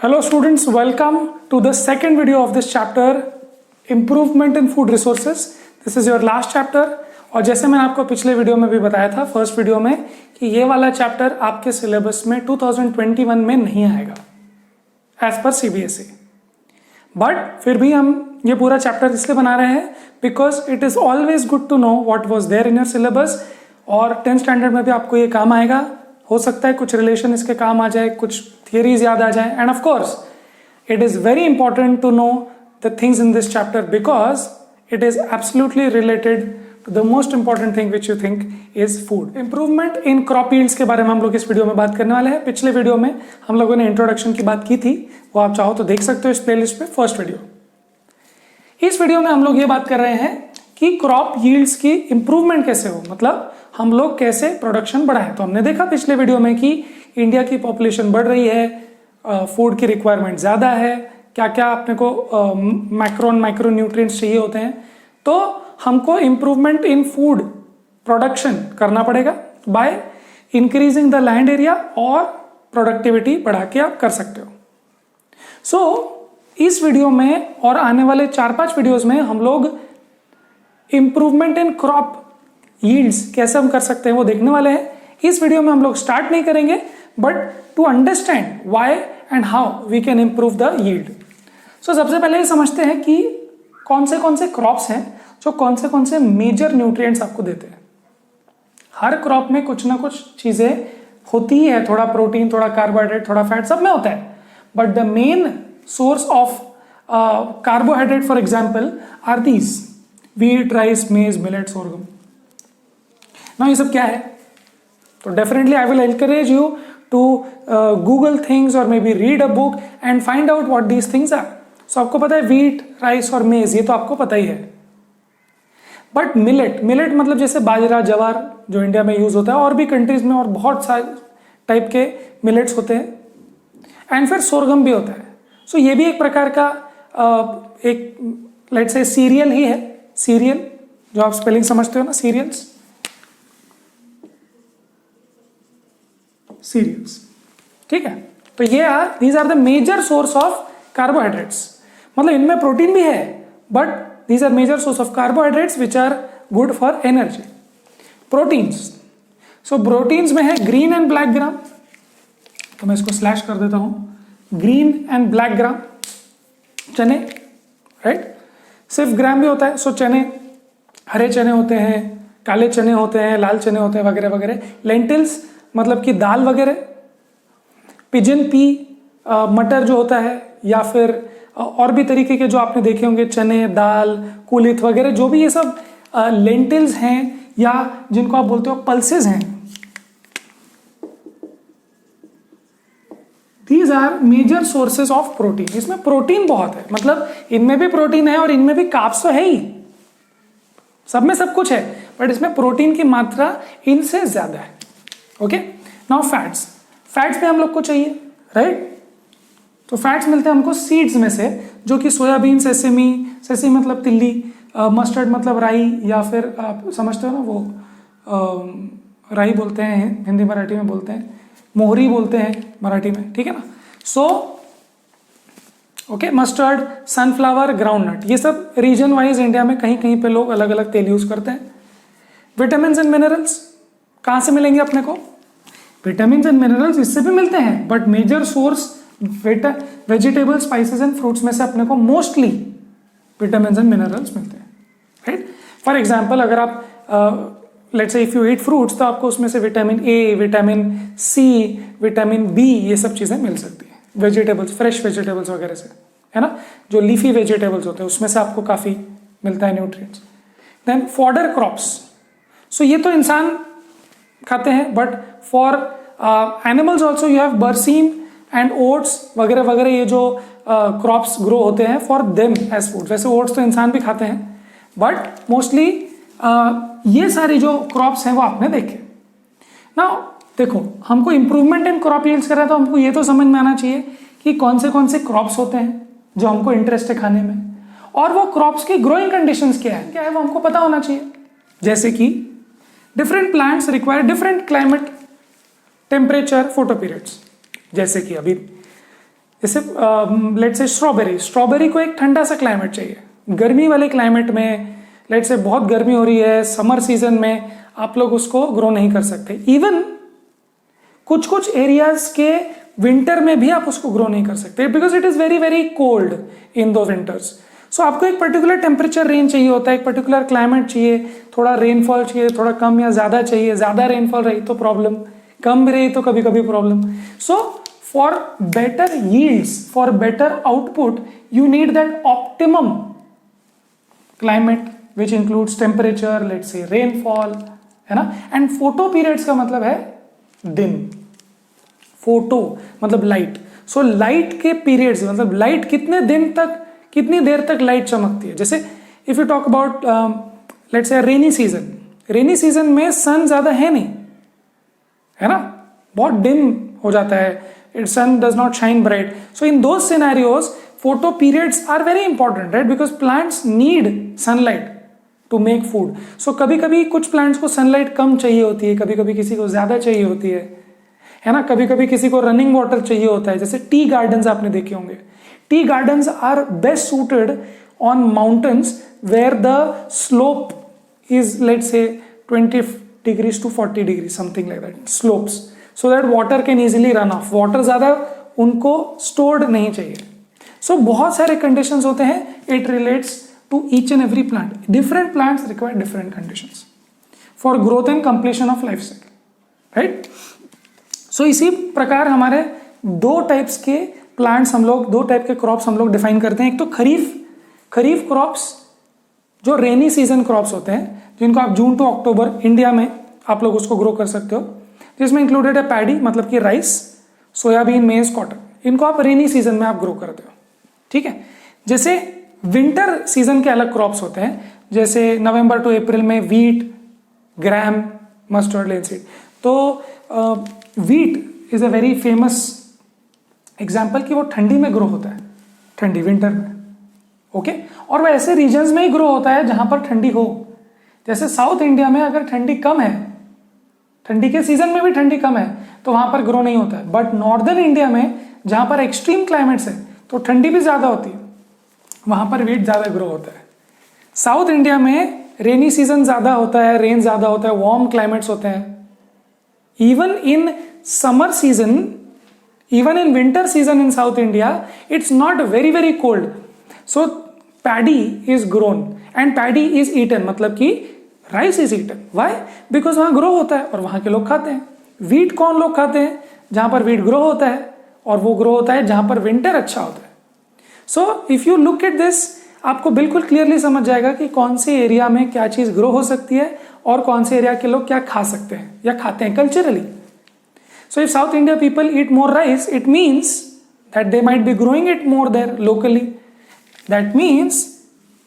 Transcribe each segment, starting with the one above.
Hello students, welcome to the second video of this chapter, Improvement in Food Resources. This is your last chapter. और जैसे मैंने आपको पिछले video में भी बताया था, फर्स्ट वीडियो में, कि ये वाला चैप्टर आपके सिलेबस में 2021 में नहीं आएगा एज पर CBSE. बट फिर भी हम ये पूरा चैप्टर इसलिए बना रहे हैं because it is always good to know what was there in your syllabus. और 10th स्टैंडर्ड में भी आपको ये काम आएगा. हो सकता है कुछ रिलेशन इसके काम आ जाए, कुछ थियरीज याद आ जाए. And of course it is very important to know the things in this chapter because it is absolutely related to the most important thing which you think is food. Improvement in crop yields के बारे में हम लोग इस video में बात करने वाले हैं. पिछले वीडियो में हम लोगों ने इंट्रोडक्शन की बात की थी, वो आप चाहो तो देख सकते हो इस प्लेलिस्ट पे, फर्स्ट वीडियो. इस वीडियो में हम लोग ये बात कर रहे हैं कि क्रॉप यील्ड्स की इंप्रूवमेंट कैसे हो, मतलब हम लोग कैसे प्रोडक्शन बढ़ाएं. तो हमने देखा पिछले वीडियो में कि इंडिया की पॉपुलेशन बढ़ रही है, फूड की रिक्वायरमेंट ज़्यादा है, क्या क्या अपने को माइक्रो न्यूट्रिएंट्स चाहिए होते हैं. तो हमको इम्प्रूवमेंट इन फूड प्रोडक्शन करना पड़ेगा by increasing the land area, और प्रोडक्टिविटी बढ़ा के आप कर सकते हो. सो इस वीडियो में और आने वाले 4-5 वीडियोस में हम लोग इम्प्रूवमेंट इन क्रॉप यील्ड्स कैसे हम कर सकते हैं वो देखने वाले हैं. इस वीडियो में हम लोग स्टार्ट नहीं करेंगे, but to understand why and how we can improve the yield. So सबसे पहले ये समझते हैं कि कौन से क्रॉप्स हैं जो कौन से मेजर न्यूट्रिएंट्स आपको देते हैं. हर क्रॉप में कुछ ना कुछ चीजें होती ही है, थोड़ा प्रोटीन, थोड़ा कार्बोहाइड्रेट, थोड़ा फैट, सब में होता है. But the main source of carbohydrate for example are these: wheat, rice, maize, millet, sorghum. ना ये सब क्या है? तो definitely I will encourage you to Google things और maybe read a book and find out what these things are. So आपको पता है व्हीट, राइस और मेज, ये तो आपको पता ही है. बट मिलेट मतलब जैसे बाजरा, जवार जो इंडिया में यूज होता है, और भी कंट्रीज में और बहुत सारे टाइप के मिलेट्स होते हैं. एंड फिर सोरगम भी होता है. सो ये भी एक प्रकार का एक लेट्स से सीरियल ही है. सीरियल जो आप स्पेलिंग समझते हो ना, सीरियल्स, ठीक है. तो ये these are the major source of carbohydrates. मतलब इनमें प्रोटीन भी है, but these are major source of carbohydrates which are good for energy. Proteins, so proteins में है ग्रीन एंड ब्लैक ग्राम. तो मैं इसको स्लैश कर देता हूं. ग्रीन एंड ब्लैक ग्राम, चने, राइट. सिर्फ ग्राम भी होता है. सो चने, हरे चने होते हैं, काले चने होते हैं, लाल चने होते हैं, वगैरह वगैरह. लेंटिल्स मतलब कि दाल वगैरह. पिजन पी, मटर जो होता है, या फिर और भी तरीके के जो आपने देखे होंगे, चने, दाल, कुलिथ वगैरह, जो भी ये सब लेंटिल्स हैं या जिनको आप बोलते हो पल्सेस हैं, these are major sources of protein. इसमें प्रोटीन बहुत है, मतलब इनमें भी प्रोटीन है और इनमें भी कार्ब्स तो है ही, सब में सब कुछ है, बट इसमें प्रोटीन की मात्रा इनसे ज्यादा है. ओके. नाउ फैट्स भी हम लोग को चाहिए, राइट. तो फैट्स मिलते हैं हमको सीड्स में से, जो कि सोयाबीन, सेसेमी मतलब तिल्ली, मस्टर्ड मतलब राई, या फिर आप समझते हो ना वो राई बोलते हैं हिंदी मराठी में, बोलते हैं मोहरी बोलते हैं मराठी में, ठीक है ना. So okay, mustard, sunflower, groundnut, ये सब रीजन वाइज इंडिया में कहीं कहीं पे लोग अलग अलग तेल यूज करते हैं. विटामिन एंड मिनरल्स कहाँ से मिलेंगे अपने को? विटामिन एंड मिनरल्स इससे भी मिलते हैं, but major source vegetable, spices and fruits में से अपने को मोस्टली विटामिन एंड मिनरल्स मिलते हैं, राइट. फॉर एग्जाम्पल, अगर आप let's say if you eat fruits, तो आपको उसमें से vitamin A, vitamin C, vitamin B, ये सब चीजें मिल सकती हैं. वेजिटेबल्स, फ्रेश वेजिटेबल्स वगैरह से, है ना, जो लीफी वेजिटेबल्स होते हैं उसमें से आपको काफी मिलता है न्यूट्रिएंट्स. देन फॉडर क्रॉप्स, सो ये तो इंसान खाते हैं, but for animals also you have बरसीम एंड ओट्स वगैरह वगैरह. ये जो क्रॉप्स ग्रो होते हैं फॉर देम एज फूड. वैसे ओट्स तो इंसान भी खाते हैं, बट मोस्टली ये सारी जो क्रॉप्स हैं वो आपने देखे ना. देखो, हमको इंप्रूवमेंट इन क्रॉप यील्ड्स कर रहा है, तो हमको ये तो समझ में आना चाहिए कि कौन से क्रॉप्स होते हैं जो हमको इंटरेस्ट है खाने में, और वो क्रॉप्स की ग्रोइंग कंडीशंस क्या है वो हमको पता होना चाहिए. जैसे कि different plants require different climate, temperature, photo periods. जैसे कि अभी जैसे लेट्स से स्ट्रॉबेरी को एक ठंडा सा क्लाइमेट चाहिए। गर्मी वाले क्लाइमेट में लेट्स से बहुत गर्मी हो रही है, समर सीजन में आप लोग उसको ग्रो नहीं कर सकते। इवन कुछ कुछ एरियाज के विंटर में भी आप उसको ग्रो नहीं कर सकते because it is very very cold in दो विंटर्स। सो आपको एक पर्टिकुलर टेम्परेचर रेंज चाहिए होता है, एक पर्टिकुलर क्लाइमेट चाहिए, थोड़ा रेनफॉल चाहिए, थोड़ा कम या ज्यादा चाहिए। ज्यादा रेनफॉल रही तो प्रॉब्लम, कम भी रही तो कभी कभी problem. So for better yields, for better output, you need that optimum climate which includes temperature, let's say rainfall, है ना। एंड फोटो पीरियड्स का मतलब है दिन, फोटो मतलब लाइट। सो लाइट के पीरियड्स मतलब लाइट कितने दिन तक, कितनी देर तक लाइट चमकती है। जैसे if you talk about let's say rainy season में सन ज्यादा है नहीं, है ना, बहुत डिम हो जाता है, it sun does not shine bright. So in those scenarios photoperiods are very important, right, because plants need sunlight to make food. So कभी कभी कुछ प्लांट्स को सनलाइट कम चाहिए होती है, कभी कभी किसी को ज्यादा चाहिए होती है ना। कभी कभी किसी को रनिंग वाटर चाहिए होता है। जैसे टी गार्डन्स आपने देखे होंगे। Tea gardens are best suited on mountains where the slope is let's say 20 degrees to 40 degrees, something like that, slopes, so that water can easily run off. Water ज्यादा उनको stored नहीं चाहिए। सो बहुत सारे conditions होते हैं, it relates to each and every plant. Different plants require different conditions for growth and completion of life cycle, right. So इसी प्रकार हमारे दो टाइप्स के प्लांट्स हम लोग, दो टाइप के क्रॉप्स हम लोग डिफाइन करते हैं। एक तो खरीफ क्रॉप्स जो रेनी सीजन क्रॉप्स होते हैं, जिनको आप जून टू अक्टूबर इंडिया में आप लोग उसको ग्रो कर सकते हो, जिसमें इंक्लूडेड है पैडी मतलब कि राइस, सोयाबीन, मेज, कॉटन। इनको आप रेनी सीजन में आप ग्रो करते हो, ठीक है। जैसे विंटर सीजन के अलग क्रॉप्स होते हैं, जैसे नवंबर टू अप्रैल में वीट, ग्राम, मस्टर्ड, लिनसीड। तो wheat is a very famous example कि वो ठंडी में ग्रो होता है, ठंडी विंटर में, ओके। और वो ऐसे रीजन्स में ही ग्रो होता है जहां पर ठंडी हो। जैसे साउथ इंडिया में अगर ठंडी कम है, ठंडी के सीजन में भी ठंडी कम है, तो वहां पर ग्रो नहीं होता है। बट नॉर्दर्न इंडिया में जहां पर एक्सट्रीम क्लाइमेट्स है तो ठंडी भी ज्यादा होती है, वहां पर वीट ज्यादा ग्रो होता है। साउथ इंडिया में रेनी सीजन ज्यादा होता है, रेन ज्यादा होता है, वार्म क्लाइमेट्स होते हैं। Even in summer season, even in winter season in South India, it's not very very cold. So paddy is grown and paddy is eaten, मतलब कि rice is eaten. Why? Because वहां grow होता है और वहां के लोग खाते हैं। वीट कौन लोग खाते हैं? जहां पर वीट ग्रो होता है, और वो ग्रो होता है जहां पर विंटर अच्छा होता है। So if you look at this, आपको बिल्कुल क्लियरली समझ जाएगा कि कौन से एरिया में क्या चीज ग्रो हो सकती है और कौन से एरिया के लोग क्या खा सकते हैं या खाते हैं culturally. So if South India people eat more rice, it means that they might be growing it more there locally. That means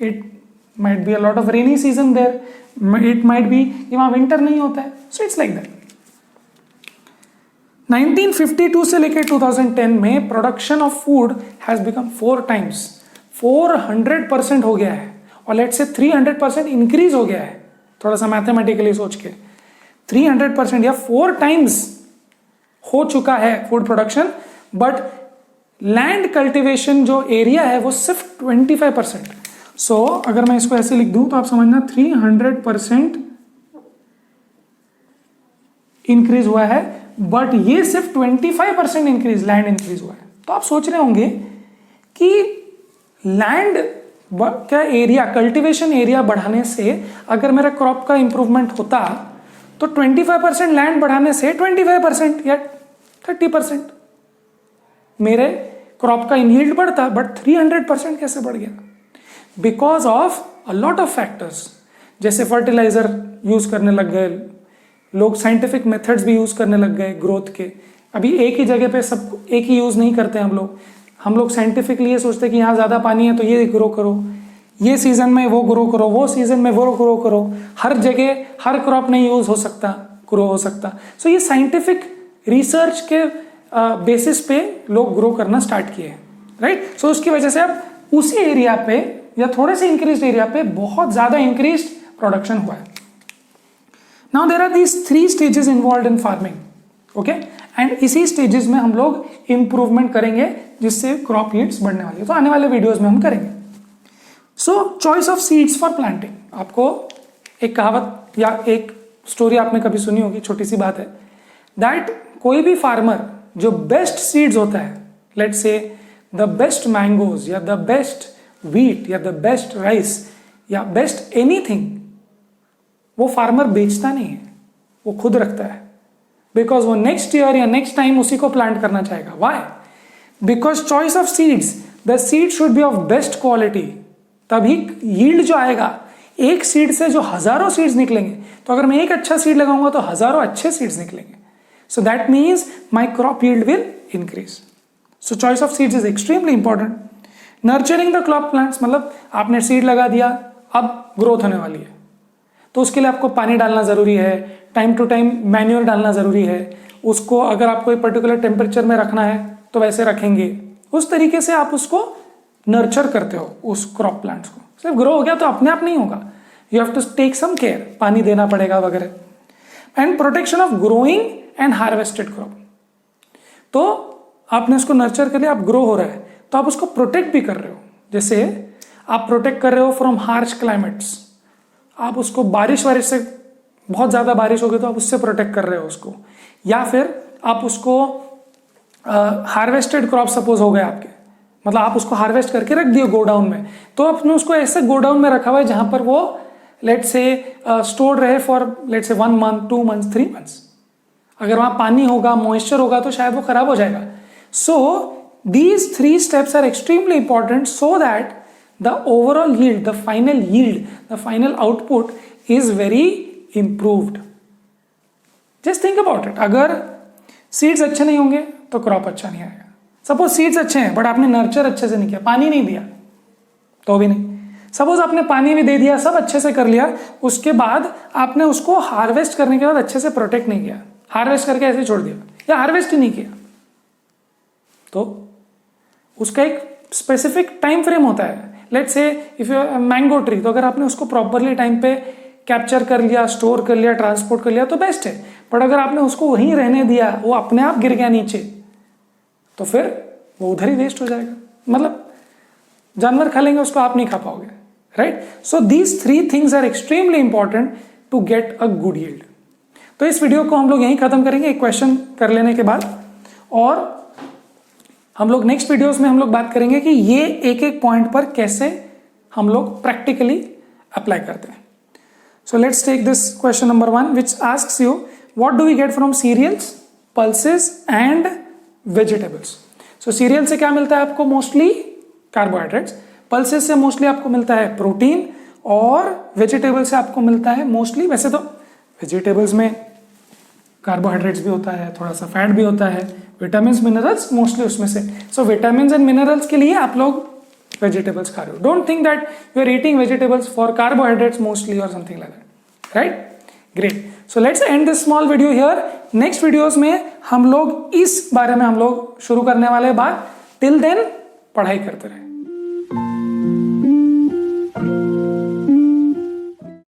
it might be a lot of rainy season there, it might be कि वहाँ winter नहीं होता है। So it's like that। 1952 से लेकर 2010 में production of food has become 4 times, 400% हो गया है, और let's say 300% increase हो गया है। थोड़ा सा mathematically सोच के 300% या 4 times हो चुका है food production, but land cultivation जो एरिया है वो सिर्फ 25%। सो अगर मैं इसको ऐसे लिख दूं तो आप समझना 300% इंक्रीज हुआ है, बट ये सिर्फ 25% इंक्रीज, लैंड इंक्रीज हुआ है। तो आप सोच रहे होंगे कि लैंड का एरिया, कल्टीवेशन एरिया बढ़ाने से अगर मेरा क्रॉप का इंप्रूवमेंट होता तो 25% लैंड बढ़ाने से 25% या 30% मेरे क्रॉप का यील्ड बढ़ता, बट 300% कैसे बढ़ गया? Because of a lot of factors. जैसे फर्टिलाइजर यूज करने लग गए लोग, साइंटिफिक मेथड्स भी यूज करने लग गए ग्रोथ के। अभी एक ही जगह पे सब एक ही यूज नहीं करते हम लोग साइंटिफिकली ये सोचते हैं कि यहाँ ज्यादा पानी है तो ये ग्रो करो, ये सीजन में वो ग्रो करो, वो सीजन में वो ग्रो करो। हर जगह हर क्रॉप नहीं यूज हो सकता, ग्रो हो सकता। सो ये साइंटिफिक रिसर्च के बेसिस पे लोग ग्रो करना स्टार्ट किए, राइट। सो उसकी वजह से अब उसी एरिया पे या थोड़े से इंक्रीज एरिया पे बहुत ज्यादा इंक्रीज प्रोडक्शन हुआ है। Now there are these 3 stages involve in farming. Okay and इसी स्टेजेस में हम लोग इंप्रूवमेंट करेंगे जिससे क्रॉप यील्ड्स बढ़ने वाली है, तो आने वाले वीडियोस में हम करेंगे। सो choice of seeds for planting, आपको एक कहावत या एक स्टोरी आपने कभी सुनी होगी, छोटी सी बात है, दैट कोई भी फार्मर जो बेस्ट सीड्स होता है, let's say the best mangoes या द बेस्ट व्हीट या द बेस्ट राइस या बेस्ट एनीथिंग, वो फार्मर बेचता नहीं है, वो खुद रखता है, बिकॉज वो नेक्स्ट ईयर या नेक्स्ट टाइम उसी को प्लांट करना चाहेगा। Why? Because choice of seeds, the seed should be of best quality, तभी यील्ड जो आएगा, एक सीड से जो हजारों सीड्स निकलेंगे, तो अगर मैं एक अच्छा सीड लगाऊंगा तो हजारों अच्छे सीड्स निकलेंगे, so that means my crop yield will increase. So choice of seeds is extremely important. Nurturing the crop plants, मतलब आपने सीड लगा दिया, अब ग्रोथ होने वाली है, तो उसके लिए आपको पानी डालना जरूरी है, टाइम टू टाइम मैन्योर डालना जरूरी है, उसको अगर आपको एक पर्टिकुलर टेम्परेचर में रखना है तो वैसे रखेंगे, उस तरीके से आप उसको नर्चर करते हो उस क्रॉप प्लांट्स को। सिर्फ ग्रो हो गया तो अपने आप नहीं होगा, you have to take some care, पानी देना पड़ेगा वगैरह। And protection of growing and harvested crop, तो आपने उसको नर्चर कर लिया, आप ग्रो हो रहा है तो आप उसको प्रोटेक्ट भी कर रहे हो, जैसे आप प्रोटेक्ट कर रहे हो फ्रॉम हार्श क्लाइमेट्स, आप उसको बारिश से, बहुत ज़्यादा बारिश होगी तो आप उससे प्रोटेक्ट कर रहे हो उसको, या फिर आप उसको हार्वेस्टेड क्रॉप सपोज हो गए आपके, मतलब आप उसको हार्वेस्ट करके रख दिए गोडाउन में, तो आपने उसको ऐसे गोडाउन में रखा हुआ है जहां पर वो लेट से स्टोर रहे फॉर लेट से 1 मंथ 2 मंथ्स 3 मंथ्स। अगर वहां पानी होगा, मॉइस्चर होगा तो शायद वो खराब हो जाएगा। So these 3 steps are extremely important so that the overall yield, the final output is very improved. Just think about it. अगर सीड्स अच्छे नहीं होंगे तो क्रॉप अच्छा नहीं आएगा। सपोज सीड्स अच्छे हैं बट आपने नर्चर अच्छे से नहीं किया, पानी नहीं दिया तो भी नहीं। सपोज आपने पानी भी दे दिया, सब अच्छे से कर लिया, उसके बाद आपने उसको हार्वेस्ट करने के बाद अच्छे से प्रोटेक्ट नहीं किया, हार्वेस्ट करके ऐसे छोड़ दिया या हार्वेस्ट ही नहीं किया, तो उसका एक स्पेसिफिक टाइम फ्रेम होता है। Let's say if you mango tree, तो अगर आपने उसको प्रॉपरली टाइम पे कैप्चर कर लिया, स्टोर कर लिया, ट्रांसपोर्ट कर लिया तो बेस्ट है, बट अगर आपने उसको वहीं रहने दिया, वो अपने आप गिर गया नीचे, तो फिर वो उधर ही वेस्ट हो जाएगा, मतलब जानवर खा लेंगे उसको, आप नहीं खा पाओगे, right? So these 3 things are extremely important to get a good yield. तो इस वीडियो को हम लोग यहीं खत्म करेंगे एक क्वेश्चन कर लेने के बाद, और हम लोग नेक्स्ट वीडियोस में हम लोग बात करेंगे कि ये एक एक पॉइंट पर कैसे हम लोग प्रैक्टिकली अप्लाई करते हैं। So let's take this question number 1 which asks you what do we get from cereals, pulses and vegetables. So cereal से क्या मिलता है आपको? Mostly carbohydrates. पल्सेस से मोस्टली आपको मिलता है प्रोटीन, और वेजिटेबल से आपको मिलता है मोस्टली, वैसे तो वेजिटेबल्स में कार्बोहाइड्रेट्स भी होता है, थोड़ा सा फैट भी होता है, विटामिन मिनरल्स मोस्टली उसमें से। सो विटामिन एंड मिनरल्स के लिए आप लोग वेजिटेबल्स खा रहे हो। Don't think that you are eating vegetables for carbohydrates mostly और something like that, right? Great. So let's end this small video here. Next videos में हम लोग इस बारे में हम लोग शुरू करने वाले बात। टिल देन पढ़ाई करते रहें।